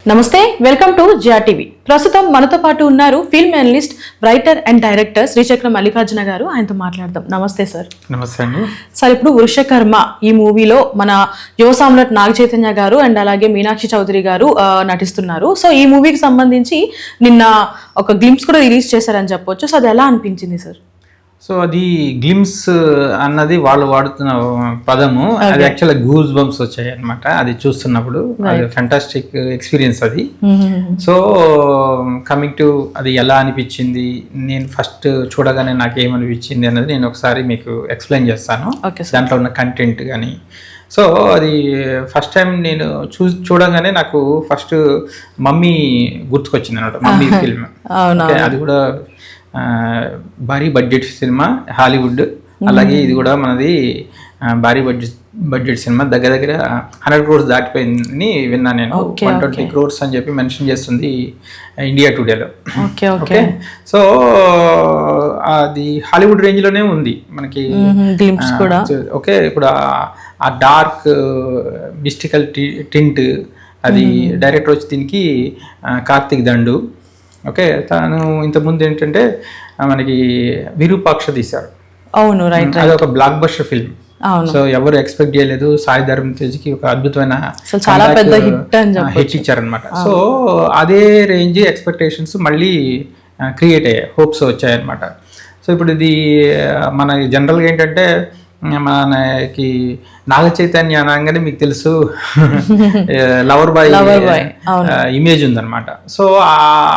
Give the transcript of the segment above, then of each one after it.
నమస్తే welcome to GRTV. ప్రస్తుతం మనతో పాటు ఉన్నారు film analyst, writer and director Srichakra Mallikarjuna garu. ఆయనతో మాట్లాడదాం. నమస్తే సార్. నమస్తే అండి సార్, ఇప్పుడు వృషకర్మ ఈ మూవీలో మన యువ సామ్రాట్ నాగ చైతన్య గారు అండ్ అలాగే మీనాక్షి చౌదరి గారు నటిస్తున్నారు. సో ఈ మూవీకి సంబంధించి నిన్న ఒక గ్లింప్స్ కూడా రిలీజ్ చేశారని చెప్పొచ్చు. సో అది ఎలా అనిపించింది సార్? సో అది గ్లిమ్స్ అన్నది వాళ్ళు వాడుతున్న పదము, అది యాక్చువల్గా గూస్ బంప్స్ వచ్చాయి అనమాట. అది చూస్తున్నప్పుడు అది ఫెంటాస్టిక్ ఎక్స్పీరియన్స్ అది. సో కమింగ్ టు అది ఎలా అనిపించింది, నేను ఫస్ట్ చూడగానే నాకు ఏమనిపించింది అన్నది నేను ఒకసారి మీకు ఎక్స్ప్లెయిన్ చేస్తాను. దాంట్లో ఉన్న కంటెంట్ కానీ. సో అది ఫస్ట్ టైం నేను చూడగానే నాకు ఫస్ట్ మమ్మీ గుర్తుకొచ్చింది అనమాట. Mummy film. అది కూడా భారీ బడ్జెట్ సినిమా, హాలీవుడ్. అలాగే ఇది కూడా మనది భారీ బడ్జెట్ సినిమా. దగ్గర 100 crores దాటిపోయిందని విన్నా నేను. 120 crores అని చెప్పి మెన్షన్ చేస్తుంది ఇండియా టుడేలో. ఓకే, సో అది హాలీవుడ్ రేంజ్లోనే ఉంది మనకి. ఓకే, ఇప్పుడు ఆ డార్క్ మిస్టికల్ టింట్, అది డైరెక్టర్ వచ్చి దీనికి కార్తిక్ దండు. ఓకే, తను ఇంతకుముందు ఏంటంటే మనకి విరూపాక్ష తీశారు. అవును, రైట్. అది ఒక బ్లాక్ బస్టర్ ఫిల్మ్. సో ఎవరు ఎక్స్పెక్ట్ చేయలేదు. సాయి ధరమ్ తేజ్కి ఒక అద్భుతమైన హిట్ ఇచ్చారనమాట. సో అదే రేంజ్ ఎక్స్పెక్టేషన్స్ మళ్ళీ క్రియేట్ అయ్యాయి, హోప్స్ వచ్చాయన్నమాట. సో ఇప్పుడు ఇది మన జనరల్గా ఏంటంటే మనకి నాగ చైతన్య అనగానే మీకు తెలుసు లవర్ బాయ్ ఇమేజ్ ఉందన్నమాట. సో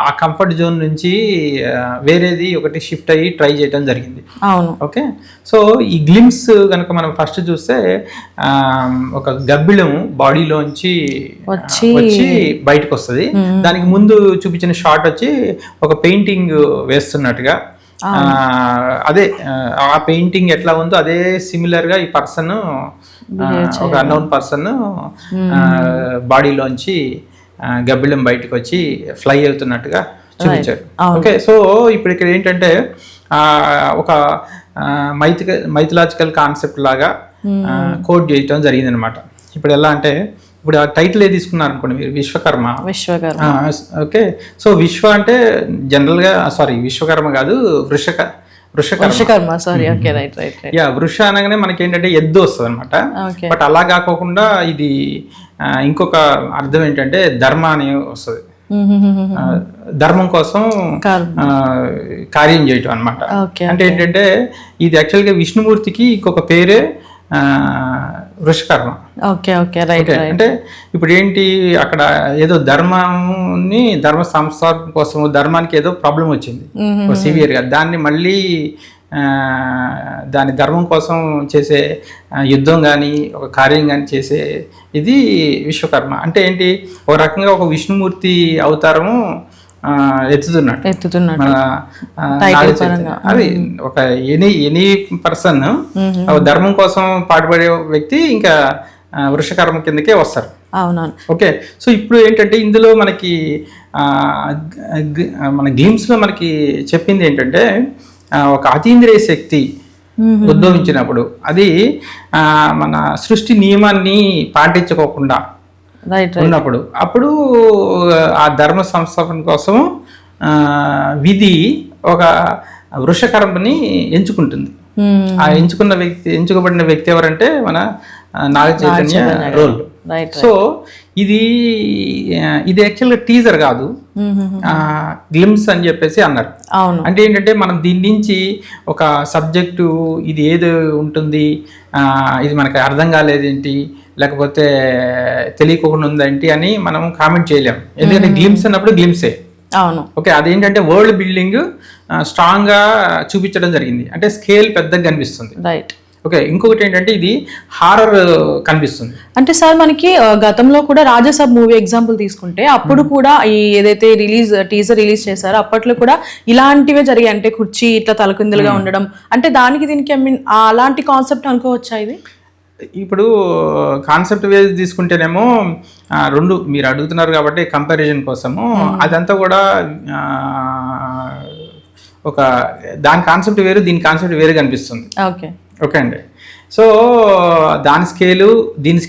ఆ కంఫర్ట్ జోన్ నుంచి వేరేది ఒకటి షిఫ్ట్ అయ్యి ట్రై చేయడం జరిగింది. ఓకే, సో ఈ గ్లిమ్స్ కనుక మనం ఫస్ట్ చూస్తే ఒక గబ్బిళం బాడీలోంచి వచ్చి బయటకు వస్తుంది. దానికి ముందు చూపించిన షాట్ వచ్చి ఒక పెయింటింగ్ వేస్తున్నట్టుగా. అదే ఆ పెయింటింగ్ ఎట్లా ఉందో అదే సిమిలర్ గా ఈ పర్సన్, ఒక అన్నోన్ పర్సన్ బాడీలోంచి గబ్బిళం బయటకు వచ్చి ఫ్లై అవుతున్నట్టుగా చూపించారు. ఓకే, సో ఇప్పుడు ఇక్కడ ఏంటంటే ఒక మైథలాజికల్ కాన్సెప్ట్ లాగా కోడ్ చేయటం జరిగింది అనమాట. ఇప్పుడు ఎలా అంటే, ఇప్పుడు ఆ టైటిల్ ఏది తీసుకున్నారు అనుకోండి మీరు, విశ్వకర్మ. ఓకే, సో విశ్వ అంటే జనరల్గా విశ్వకర్మ కాదు, వృషకర్మ. వృష అనగానే మనకి ఏంటంటే ఎద్దు వస్తుంది అనమాట. బట్ అలా కాకోకుండా ఇది ఇంకొక అర్థం ఏంటంటే ధర్మ అని వస్తుంది. ధర్మం కోసం కార్యం చేయటం అనమాట. అంటే ఏంటంటే ఇది యాక్చువల్గా విష్ణుమూర్తికి ఇంకొక పేరే వృషకర్మ. అంటే ఇప్పుడు ఏంటి, అక్కడ ఏదో ధర్మ సంస్థాపన కోసం ధర్మానికి ఏదో ప్రాబ్లం వచ్చింది సివియర్ గా. దాన్ని మళ్ళీ దాని ధర్మం కోసం చేసే యుద్ధం కానీ ఒక కార్యం కానీ చేసే ఇది విశ్వకర్మ. అంటే ఏంటి, ఒక రకంగా ఒక విష్ణుమూర్తి అవతారము ఎత్తుతున్నాడు. అది ఒక ఎనీ పర్సన్ ధర్మం కోసం పాటుపడే వ్యక్తి ఇంకా వృషకర్మ కిందకే వస్తారు. అవునవును. ఓకే, సో ఇప్పుడు ఏంటంటే ఇందులో మనకి మన గేమ్స్ లో మనకి చెప్పింది ఏంటంటే, ఒక అతీంద్రియ శక్తి ఉద్భవించినప్పుడు అది మన సృష్టి నియమాన్ని పాటించుకోకుండా ఉన్నప్పుడు, అప్పుడు ఆ ధర్మ సంస్థాపన కోసం విధి ఒక వృషకర్మని ఎంచుకుంటుంది. ఆ ఎంచుకోబడిన వ్యక్తి ఎవరంటే మన నాగ చైతన్య రోల్. సో ఇది యాక్చువల్గా టీజర్ కాదు, గ్లిమ్స్ అని చెప్పేసి అన్నారు. అంటే ఏంటంటే మనం దీని నుంచి ఒక సబ్జెక్టు ఇది ఏది ఉంటుంది, ఇది మనకి అర్థం కాలేదేంటి, లేకపోతే తెలియకుండా ఉందేంటి అని మనం కామెంట్ చేయలేం. ఎందుకంటే గ్లిమ్స్ అన్నప్పుడు గ్లిమ్సే. ఓకే, అదేంటంటే వరల్డ్ బిల్డింగ్ స్ట్రాంగ్ గా చూపించడం జరిగింది. అంటే స్కేల్ పెద్దగా కనిపిస్తుంది. ఓకే, ఇంకొకటి ఏంటంటే ఇది హారర్ కనిపిస్తుంది. అంటే సార్ మనకి గతంలో కూడా రాజసబ్ మూవీ ఎగ్జాంపుల్ తీసుకుంటే అప్పుడు కూడా ఈ ఏదైతే టీజర్ రిలీజ్ చేశారో అప్పట్లో కూడా ఇలాంటివే జరిగాయి. అంటే కుర్చీ ఇట్లా తలకిందులుగా ఉండడం, అంటే దానికి దీనికి అలాంటి కాన్సెప్ట్ అనుకోవచ్చా ఇది? ఇప్పుడు కాన్సెప్ట్ వేజ్ తీసుకుంటేనేమో రెండు మీరు అడుగుతున్నారు కాబట్టి కంపారిజన్ కోసము, అదంతా కూడా ఒక దాని కాన్సెప్ట్ వేరు, దీని కాన్సెప్ట్ వేరు కనిపిస్తుంది. ఓకే అండి. సో దాని స్కేలు దీని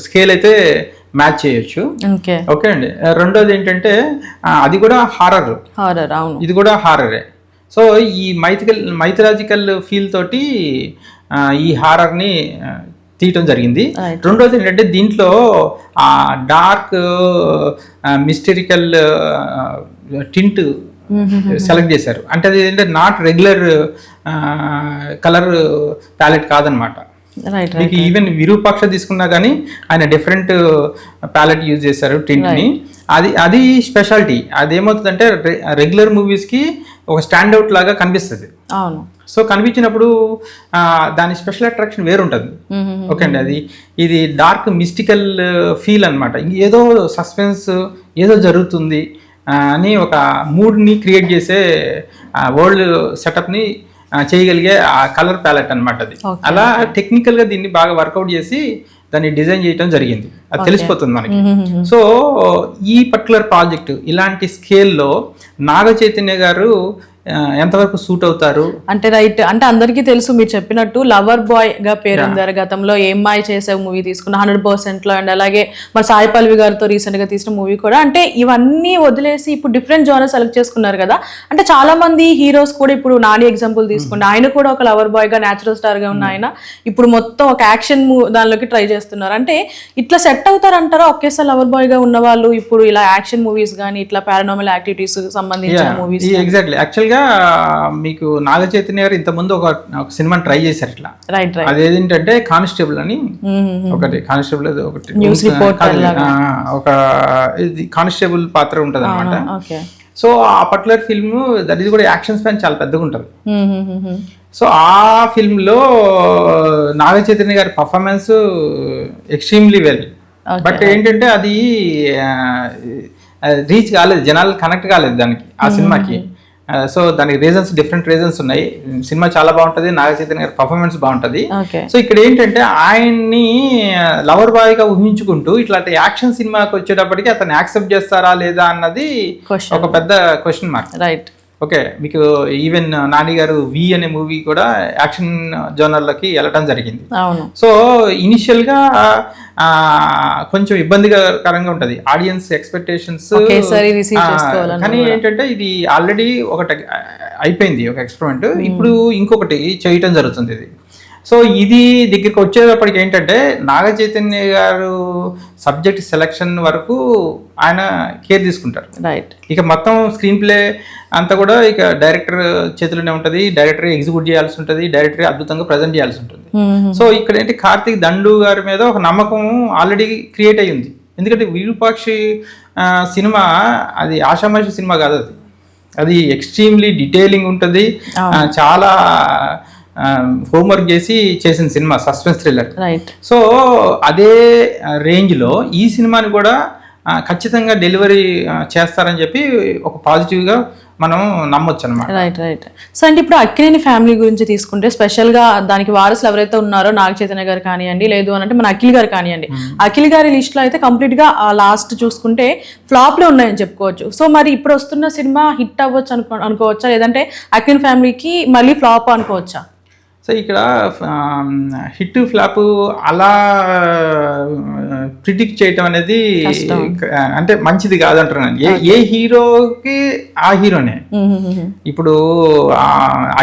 స్కేల్ అయితే మ్యాచ్ చేయొచ్చు. ఓకే ఓకే అండి. రెండోది ఏంటంటే అది కూడా హారర్, అవును. ఇది కూడా హారరే. సో ఈ మైథలాజికల్ ఫీల్ తోటి ఈ హారర్ని తీయటం జరిగింది. రెండోది ఏంటంటే దీంట్లో ఆ డార్క్ మిస్టరికల్ టింట్ సెలెక్ట్ చేశారు. అంటే అది ఏంటంటే నాట్ రెగ్యులర్ కలర్ ప్యాలెట్ కాదనమాట. మీకు ఈవెన్ విరూపాక్ష తీసుకున్నా కానీ ఆయన డిఫరెంట్ ప్యాలెట్ యూజ్ చేశారు టింట్ని. అది స్పెషాలిటీ. అదేమవుతుందంటే రెగ్యులర్ మూవీస్కి ఒక స్టాండ్ అవుట్ లాగా కనిపిస్తుంది. అవును. సో కనిపించినప్పుడు దాని స్పెషల్ అట్రాక్షన్ వేరుంటుంది. ఓకే అండి. ఇది డార్క్ మిస్టికల్ ఫీల్ అనమాట. ఏదో సస్పెన్స్, ఏదో జరుగుతుంది అని ఒక మూడ్ని క్రియేట్ చేసే వరల్డ్ సెటప్ని చేయగలిగే ఆ కలర్ ప్యాలెట్ అనమాట అది. అలా టెక్నికల్గా దీన్ని బాగా వర్కౌట్ చేసి దాన్ని డిజైన్ చేయడం జరిగింది. అది తెలిసిపోతుంది మనకి. సో ఈ పర్టికులర్ ప్రాజెక్ట్ ఇలాంటి స్కేల్లో నాగ చైతన్య గారు ఎంతవరకు సూట్ అవుతారు అంటే రైట్. అంటే అందరికీ తెలుసు మీరు చెప్పినట్టు లవర్ బాయ్ గా పేరుందారు. గతంలో ఏమ్మాయి చేసే మూవీ తీసుకున్న 100% లో, అండ్ అలాగే మన సాయి పల్వి గారితో రీసెంట్ గా తీసిన మూవీ కూడా. అంటే ఇవన్నీ వదిలేసి ఇప్పుడు డిఫరెంట్ జోనర్ సెలెక్ట్ చేసుకున్నారు కదా. అంటే చాలా మంది హీరోస్ కూడా ఇప్పుడు నాని ఎగ్జాంపుల్ తీసుకుంటే ఆయన కూడా ఒక లవర్ బాయ్ గా న్యాచురల్ స్టార్ గా ఉన్న ఆయన ఇప్పుడు మొత్తం ఒక యాక్షన్ దానిలోకి ట్రై చేస్తున్నారు. అంటే ఇట్లా సెట్ అవుతారంటారా ఒకేసారి లవర్ బాయ్ గా ఉన్న వాళ్ళు ఇప్పుడు ఇలా యాక్షన్ మూవీస్ కానీ ఇట్లా పారానార్మల్ యాక్టివిటీస్ సంబంధించిన మూవీస్? ఎగ్జాక్ట్లీ. యాక్చువల్గా మీకు నాగ చైతన్య గారు ఇంతకుముందు ఒక సినిమాని ట్రై చేశారు ఇట్లా. అదేంటంటే కానిస్టేబుల్ అని ఒకటి, కానిస్టేబుల్ ఒక కానిస్టేబుల్ పాత్ర ఉంటుంది అనమాట. సో ఆ పర్టికులర్ ఫిల్మ్ ఇది కూడా యాక్షన్ స్పాన్ చాలా పెద్దగా ఉంటుంది. సో ఆ ఫిల్మ్లో నాగ చైతన్య గారి పర్ఫార్మెన్స్ ఎక్స్ట్రీమ్లీ వెల్. బట్ ఏంటంటే అది రీచ్ కాలేదు, జనాలు కనెక్ట్ కాలేదు దానికి, ఆ సినిమాకి. సో దానికి డిఫరెంట్ రీజన్స్ ఉన్నాయి. సినిమా చాలా బాగుంటుంది, నాగ చైతన్య గారి పర్ఫార్మెన్స్ బాగుంటుంది. సో ఇక్కడ ఏంటంటే ఆయన్ని లవర్ బాయ్ గా ఊహించుకుంటూ ఇట్లాంటి యాక్షన్ సినిమాకి వచ్చేటప్పటికి అతను యాక్సెప్ట్ చేస్తారా లేదా అన్నది ఒక పెద్ద క్వశ్చన్ మార్క్. రైట్. ఓకే. మీకు ఈవెన్ నాని గారు వి అనే మూవీ కూడా యాక్షన్ జోనర్లోకి వెళ్ళడం జరిగింది. సో ఇనిషియల్ గా కొంచెం ఇబ్బందికరంగా ఉంటుంది, ఆడియన్స్ ఎక్స్పెక్టేషన్స్. కానీ ఏంటంటే ఇది ఆల్రెడీ ఒకటి అయిపోయింది, ఒక ఎక్స్పెరిమెంట్. ఇప్పుడు ఇంకొకటి చేయటం జరుగుతుంది ఇది. సో ఇది దగ్గరికి వచ్చేటప్పటికి ఏంటంటే నాగ చైతన్య గారు సబ్జెక్ట్ సెలెక్షన్ వరకు ఆయన కేర్ తీసుకుంటారు. రైట్. ఇక మొత్తం స్క్రీన్ ప్లే అంతా కూడా ఇక డైరెక్టర్ చేతిలోనే ఉంటుంది. డైరెక్టర్ ఎగ్జిక్యూట్ చేయాల్సి ఉంటుంది, డైరెక్టర్ అద్భుతంగా ప్రజెంట్ చేయాల్సి ఉంటుంది. సో ఇక్కడ ఏంటి కార్తీక్ దండు గారి మీద ఒక నమ్మకం ఆల్రెడీ క్రియేట్ అయ్యింది. ఎందుకంటే విరూపాక్షి సినిమా అది ఆషామాషి సినిమా కాదు, అది ఎక్స్ట్రీమ్లీ డీటెయిలింగ్ ఉంటుంది. చాలా హోంవర్క్ చేసి చేసిన సినిమా, సస్పెన్స్ థ్రిల్లర్. సో అదే రేంజ్లో ఈ సినిమాని కూడా ఖచ్చితంగా డెలివరీ చేస్తారని చెప్పి ఒక పాజిటివ్గా మనం నమ్మొచ్చు అనమాట. రైట్. సో అంటే ఇప్పుడు అక్కినేని ఫ్యామిలీ గురించి తీసుకుంటే స్పెషల్గా దానికి వారసులు ఎవరైతే ఉన్నారో నాగ చైతన్య గారు కానివ్వండి, లేదు అని అంటే మన అఖిల్ గారు కానివ్వండి. అఖిల్ గారి లిస్ట్లో అయితే కంప్లీట్గా లాస్ట్ చూసుకుంటే ఫ్లాప్లో ఉన్నాయని చెప్పుకోవచ్చు. సో మరి ఇప్పుడు వస్తున్న సినిమా హిట్ అవ్వచ్చు అనుకోవచ్చా, లేదంటే అక్కినేని ఫ్యామిలీకి మళ్ళీ ఫ్లాప్ అనుకోవచ్చా? సో ఇక్కడ హిట్ ఫ్లాప్ అలా ప్రిడిక్ట్ చేయటం అనేది అంటే మంచిది కాదంటున్నాను. ఏ హీరోకి ఆ హీరోనే. ఇప్పుడు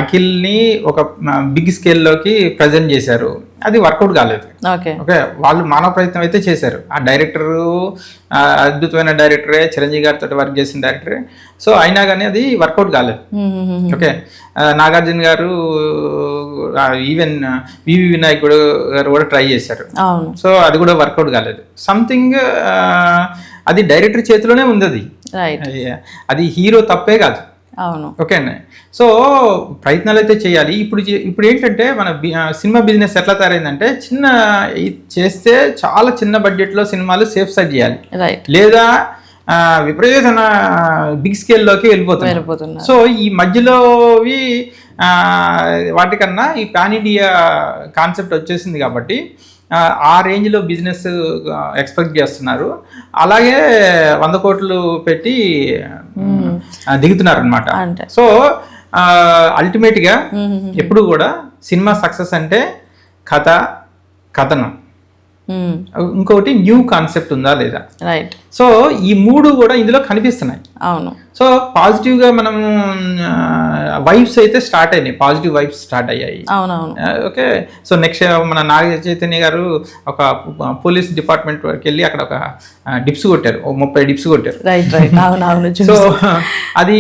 అఖిల్ని ఒక బిగ్ స్కేల్లోకి ప్రజెంట్ చేశారు, అది వర్కౌట్ కాలేదు. ఓకే, వాళ్ళు మానవ ప్రయత్నం అయితే చేశారు. ఆ డైరెక్టరు అద్భుతమైన డైరెక్టరే, చిరంజీవి గారితో వర్క్ చేసిన డైరెక్టరే. సో అయినా కానీ అది వర్కౌట్ కాలేదు. ఓకే, నాగార్జున గారు ఈవెన్ వివి వినాయక్ గారు కూడా ట్రై చేశారు. సో అది కూడా వర్కౌట్ కాలేదు. సంథింగ్ అది డైరెక్టర్ చేతిలోనే ఉంది, అది హీరో తప్పే కాదు. ఓకే అండి. సో ప్రయత్నాలు అయితే చేయాలి. ఇప్పుడు ఏంటంటే మన సినిమా బిజినెస్ ఎట్లా తయారైందంటే, చేస్తే చాలా చిన్న బడ్జెట్లో సినిమాలు సేఫ్ సైడ్ చేయాలి, లేదా విపరీతమైన బిగ్ స్కేల్లోకి వెళ్ళిపోతున్నారు. సో ఈ మధ్యలోవి వాటికన్నా ఈ పాన్ ఇండియా కాన్సెప్ట్ వచ్చేసింది కాబట్టి ఆ రేంజ్లో బిజినెస్ ఎక్స్పెక్ట్ చేస్తున్నారు. అలాగే 100 కోట్లు పెట్టి దిగుతున్నారు అనమాట. సో అల్టిమేట్గా ఎప్పుడు కూడా సినిమా సక్సెస్ అంటే కథనం. ఇంకొకటి న్యూ కాన్సెప్ట్ ఉందా లేదా. రైట్. సో ఈ 3 కూడా ఇందులో కనిపిస్తున్నాయి. అవును. సో పాజిటివ్గా మనం వైబ్స్ అయితే స్టార్ట్ అయినాయి, పాజిటివ్ వైబ్స్ స్టార్ట్ అయ్యాయి. అవునవును. ఓకే. సో నెక్స్ట్ మన నాగ చైతన్య గారు ఒక పోలీస్ డిపార్ట్మెంట్ వరకు వెళ్ళి అక్కడ ఒక డిప్స్ కొట్టారు, 30 డిప్స్ కొట్టారు. Right right. అవునవును. సో అది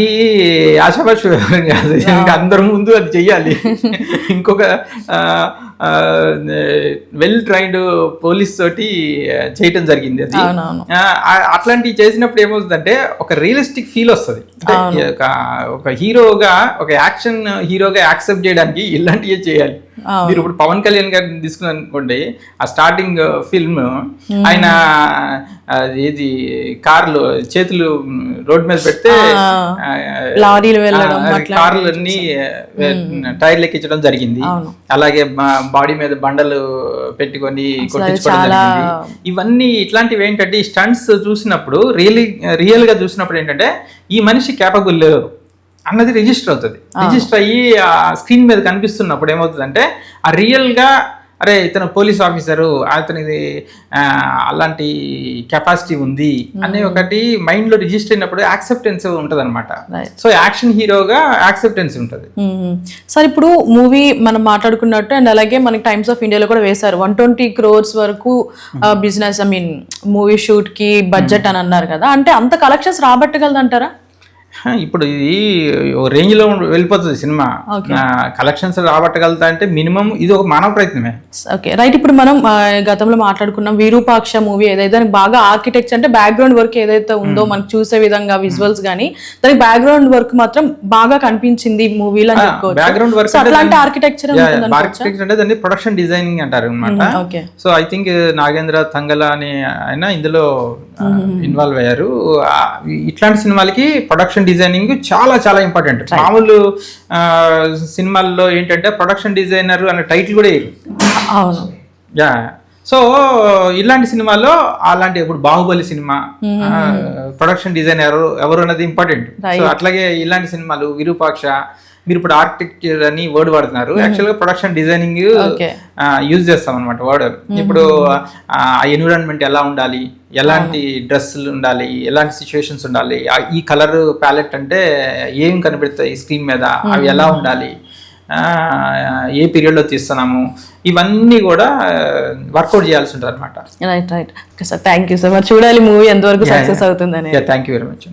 ఆశాభాష కాదు, అందరి ముందు అది చెయ్యాలి. ఇంకొక వెల్ ట్రైన్డ్ పోలీస్ తోటి చేయటం జరిగింది అది. అట్లాంటివి చేసినప్పుడు ఏమవుతుందంటే ఒక రియలిస్టిక్ ఫీల్ వస్తుంది. ఒక హీరోగా, ఒక యాక్షన్ హీరోగా యాక్సెప్ట్ చేయడానికి ఇలాంటివే చేయాలి. మీరు ఇప్పుడు పవన్ కళ్యాణ్ గారిని తీసుకుని అనుకోండి, ఆ స్టార్టింగ్ ఫిల్మ్ ఆయన ఏది కార్లు చేతులు రోడ్ మీద పెడితే కార్లు అన్ని టైర్లు ఎక్కించడం జరిగింది. అలాగే బాడీ మీద బండలు పెట్టుకొని కొట్టించుకోవడం జరిగింది. ఇవన్నీ ఇట్లాంటివి ఏంటంటే ఈ స్టంట్స్ చూసినప్పుడు రియల్ గా చూసినప్పుడు ఏంటంటే ఈ మనిషి కేపబుల్ అన్నది రిజిస్టర్ అవుతుంది. రిజిస్టర్ అయ్యి ఆ స్క్రీన్ మీద కనిపిస్తున్నప్పుడు ఏమవుతుందంటే ఆ రియల్గా అరే ఇతను పోలీస్ ఆఫీసరు, అతనికి అలాంటి కెపాసిటీ ఉంది అనే ఒకటి మైండ్లో రిజిస్టర్ అయినప్పుడు యాక్సెప్టెన్స్ ఉంటుంది అనమాట. సో యాక్షన్ హీరోగా యాక్సెప్టెన్స్ ఉంటుంది. సార్ ఇప్పుడు మూవీ మనం మాట్లాడుకున్నట్టు అండ్ అలాగే మనకి టైమ్స్ ఆఫ్ ఇండియాలో కూడా వేశారు 120 crores వరకు business, I mean movie shoot కి బడ్జెట్ అని అన్నారు కదా, అంటే అంత కలెక్షన్స్ రాబట్టగలదు అంటారా? ఇప్పుడు ఇది రేంజ్ లో వెళ్ళిపోతుంది సినిమా. కలెక్షన్స్ రాబట్టగలుగుతా అంటే మినిమం ఇది ఒక మానవ ప్రయత్నమే. Okay right. ఇప్పుడు మనం గతంలో మాట్లాడుకున్నాం విరూపాక్ష మూవీ ఏదైతే దానికి బాగా ఆర్కిటెక్చర్ అంటే బ్యాక్గ్రౌండ్ వర్క్ ఏదైతే ఉందో మనకు చూసే విధంగా విజువల్స్ గానీ దానికి బ్యాక్గ్రౌండ్ వర్క్ మాత్రం బాగా కనిపించింది మూవీలో అని చెప్పుకోవచ్చు. బ్యాక్గ్రౌండ్ వర్క్ అట్లాంటి ఆర్కిటెక్చర్ అంటే దాన్ని ప్రొడక్షన్ డిజైనింగ్ అంటారు అనమాట. So I think Nagendra Tangala అని ఆయన ఇందులో ఇన్వాల్వ్ అయ్యారు. ఇట్లాంటి సినిమాలకి ప్రొడక్షన్ డిజైనింగ్ చాలా చాలా ఇంపార్టెంట్. మామూలు సినిమాల్లో ఏంటంటే ప్రొడక్షన్ డిజైనర్ అనే టైటిల్ కూడా వేయరు. యా. సో ఇలాంటి సినిమాల్లో అలాంటి ఇప్పుడు బాహుబలి సినిమా ప్రొడక్షన్ డిజైనర్ ఎవరు అన్నది ఇంపార్టెంట్. సో అట్లాగే ఇలాంటి సినిమాలు విరూపాక్ష, మీరు ఇప్పుడు ఆర్కిటెక్చర్ అని వర్డ్ వాడుతున్నారు, యాక్చువల్గా ప్రొడక్షన్ డిజైనింగ్ యూజ్ చేస్తాం అనమాట వర్డ్. ఇప్పుడు ఆ ఎన్విరాన్మెంట్ ఎలా ఉండాలి, ఎలాంటి డ్రెస్సులు ఉండాలి, ఎలాంటి సిచ్యువేషన్స్ ఉండాలి, ఈ కలర్ ప్యాలెట్ అంటే ఏం కనిపెడతాయి స్క్రీన్ మీద, అవి ఎలా ఉండాలి, ఏ పీరియడ్లో తీస్తున్నాము, ఇవన్నీ కూడా వర్కౌట్ చేయాల్సి ఉంటుంది అనమాట. Right right. Okay sir, thank you sir. మరి చూడాలి మూవీ ఎంతవరకు సక్సెస్ అవుతుందని. Thank you very much.